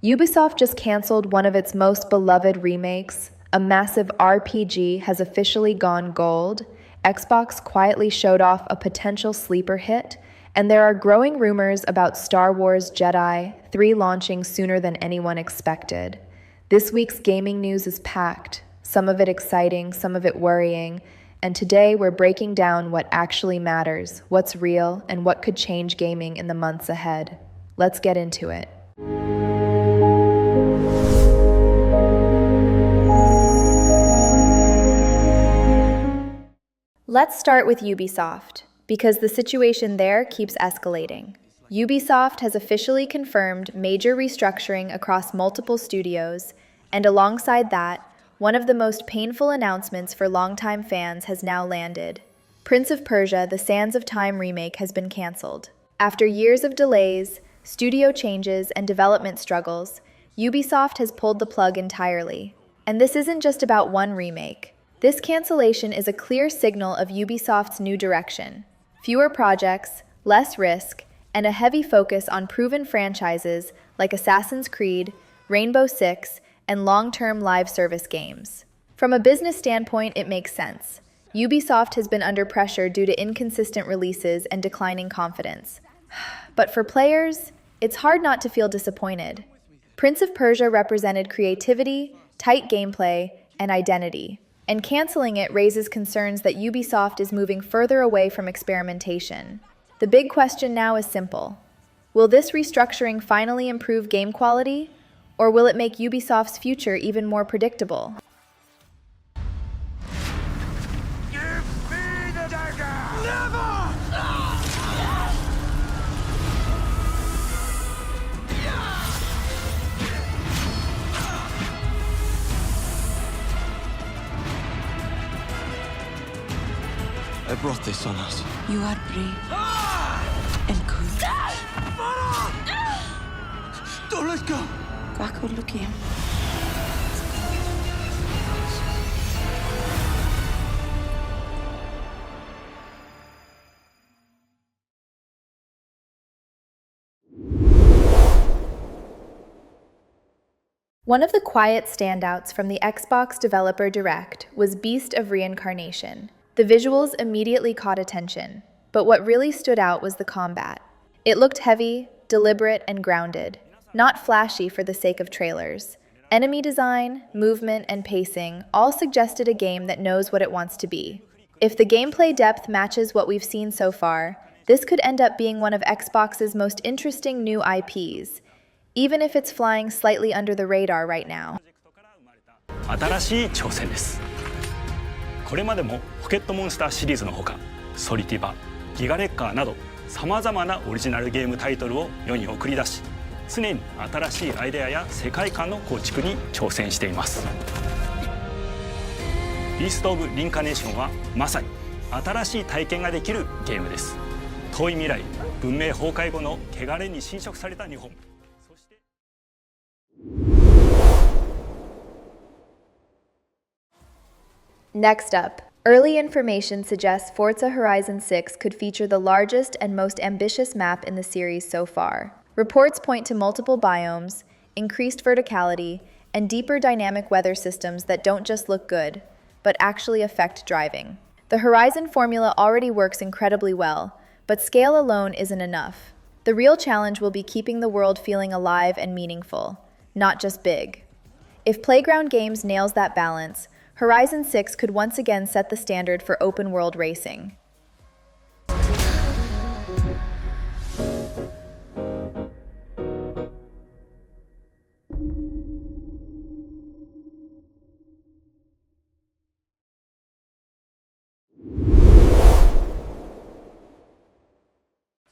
Ubisoft just canceled one of its most beloved remakes. A massive RPG has officially gone gold. Xbox quietly showed off a potential sleeper hit, and there are growing rumors about Star Wars Jedi 3 launching sooner than anyone expected. This week's gaming news is packed, some of it exciting, some of it worrying, and today we're breaking down what actually matters, what's real, and what could change gaming in the months ahead. Let's get into it. Let's start with Ubisoft, because the situation there keeps escalating. Ubisoft has officially confirmed major restructuring across multiple studios, and alongside that, one of the most painful announcements for longtime fans has now landed. Prince of Persia: The Sands of Time remake has been cancelled. After years of delays, studio changes, and development struggles, Ubisoft has pulled the plug entirely. And this isn't just about one remake. This cancellation is a clear signal of Ubisoft's new direction. Fewer projects, less risk, and a heavy focus on proven franchises like Assassin's Creed, Rainbow Six, and long-term live service games. From a business standpoint, it makes sense. Ubisoft has been under pressure due to inconsistent releases and declining confidence. But for players, it's hard not to feel disappointed. Prince of Persia represented creativity, tight gameplay, and identity. And canceling it raises concerns that Ubisoft is moving further away from experimentation. The big question now is simple. Will this restructuring finally improve game quality, or will it make Ubisoft's future even more predictable? Give me the dagger! Never! I brought this on us. You are brave and good. Don't let go! Quack or Lucky. One of the quiet standouts from the Xbox Developer Direct was Beast of Reincarnation. The visuals immediately caught attention, but what really stood out was the combat. It looked heavy, deliberate, and grounded, not flashy for the sake of trailers. Enemy design, movement, and pacing all suggested a game that knows what it wants to be. If the gameplay depth matches what we've seen so far, this could end up being one of Xbox's most interesting new IPs, even if it's flying slightly under the radar right now. 新しい挑戦です。これまでもポケットモンスターシリーズのほか、ソリティバ、ギガレッカーなどさまざまなオリジナルゲームタイトルを世に送り出し、常に新しいアイデアや世界観の構築に挑戦しています。ビースト・オブ・リンカネーションはまさに新しい体験ができるゲームです。遠い未来、文明崩壊後の汚れに侵食された日本。そして Next up, early information suggests Forza Horizon 6 could feature the largest and most ambitious map in the series so far. Reports point to multiple biomes, increased verticality, and deeper dynamic weather systems that don't just look good, but actually affect driving. The Horizon formula already works incredibly well, but scale alone isn't enough. The real challenge will be keeping the world feeling alive and meaningful, not just big. If Playground Games nails that balance, Horizon 6 could once again set the standard for open-world racing.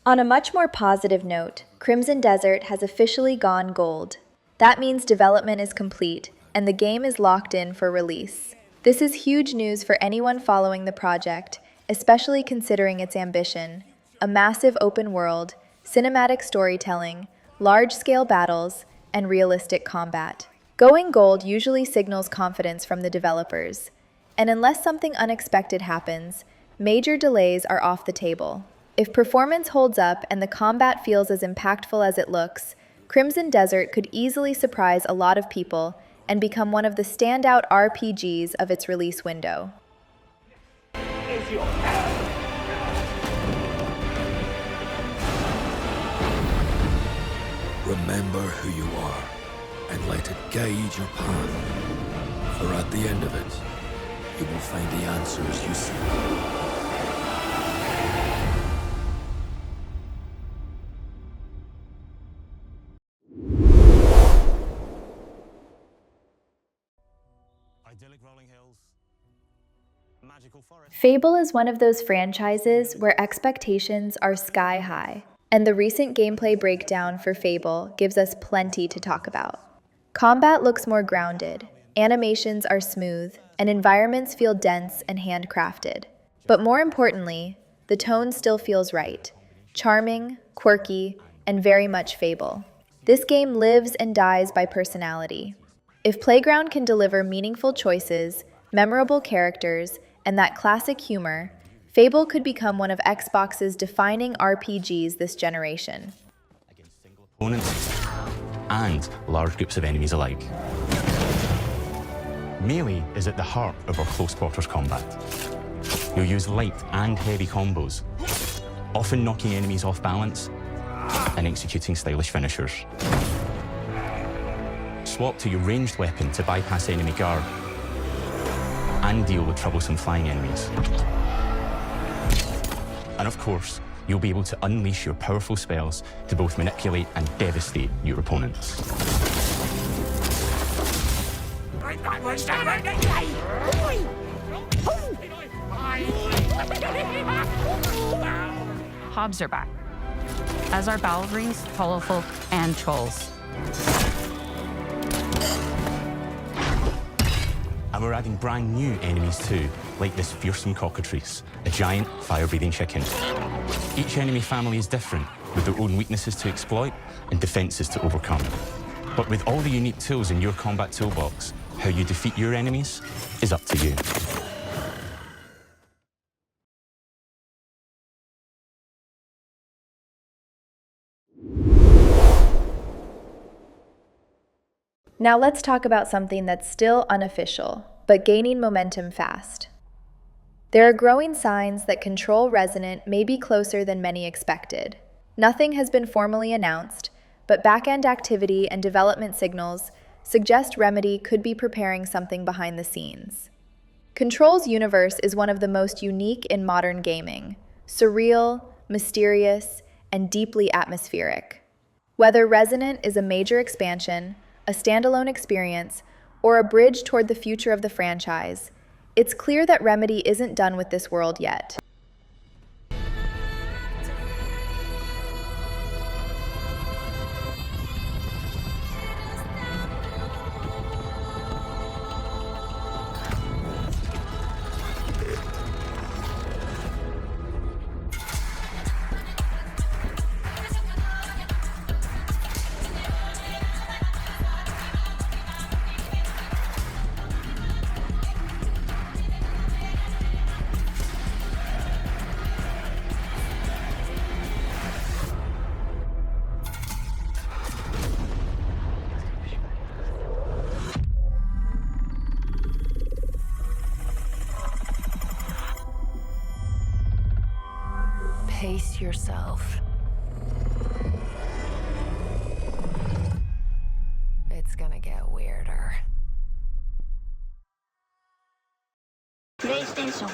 On a much more positive note, Crimson Desert has officially gone gold. That means development is complete, and the game is locked in for release. This is huge news for anyone following the project, especially considering its ambition: a massive open world, cinematic storytelling, large-scale battles, and realistic combat. Going gold usually signals confidence from the developers, and unless something unexpected happens, major delays are off the table. If performance holds up and the combat feels as impactful as it looks, Crimson Desert could easily surprise a lot of people and become one of the standout RPGs of its release window. Remember who you are, and let it guide your path. For at the end of it, you will find the answers you seek. Idyllic rolling hills, magical forest. Fable is one of those franchises where expectations are sky high, and the recent gameplay breakdown for Fable gives us plenty to talk about. Combat looks more grounded, animations are smooth, and environments feel dense and handcrafted. But more importantly, the tone still feels right. Charming, quirky, and very much Fable. This game lives and dies by personality. If Playground can deliver meaningful choices, memorable characters, and that classic humor, Fable could become one of Xbox's defining RPGs this generation. Against single opponents and large groups of enemies alike. Melee is at the heart of our close quarters combat. You'll use light and heavy combos, often knocking enemies off balance and executing stylish finishers. Swap to your ranged weapon to bypass enemy guard and deal with troublesome flying enemies. And of course, you'll be able to unleash your powerful spells to both manipulate and devastate your opponents. Hobbs are back, as are Balverines, Hollowfolk, and Trolls. And we're adding brand new enemies too, like this fearsome cockatrice, a giant fire-breathing chicken. Each enemy family is different, with their own weaknesses to exploit and defenses to overcome. But with all the unique tools in your combat toolbox, how you defeat your enemies is up to you. Now let's talk about something that's still unofficial, but gaining momentum fast. There are growing signs that Control Resonant may be closer than many expected. Nothing has been formally announced, but back-end activity and development signals suggest Remedy could be preparing something behind the scenes. Control's universe is one of the most unique in modern gaming, surreal, mysterious, and deeply atmospheric. Whether Resonant is a major expansion, a standalone experience, or a bridge toward the future of the franchise, it's clear that Remedy isn't done with this world yet. Pace yourself. It's gonna get weirder. PlayStation.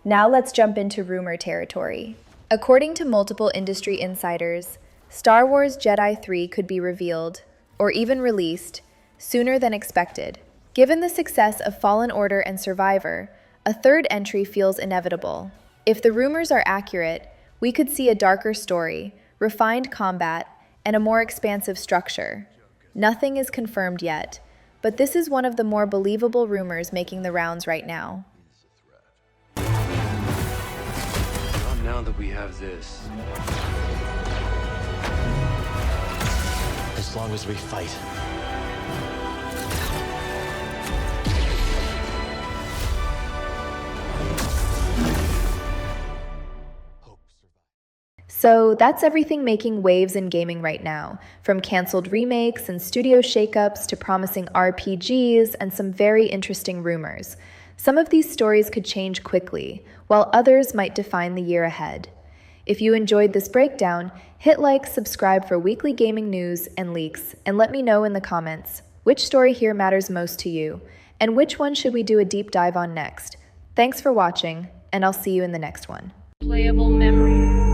Now let's jump into rumor territory. According to multiple industry insiders, Star Wars Jedi 3 could be revealed, or even released, sooner than expected. Given the success of Fallen Order and Survivor, a third entry feels inevitable. If the rumors are accurate, we could see a darker story, refined combat, and a more expansive structure. Nothing is confirmed yet, but this is one of the more believable rumors making the rounds right now. Not now that we have this. As long as we fight. So that's everything making waves in gaming right now, from canceled remakes and studio shakeups to promising RPGs and some very interesting rumors. Some of these stories could change quickly, while others might define the year ahead. If you enjoyed this breakdown, hit like, subscribe for weekly gaming news and leaks, and let me know in the comments which story here matters most to you, and which one should we do a deep dive on next. Thanks for watching, and I'll see you in the next one. Playable memory.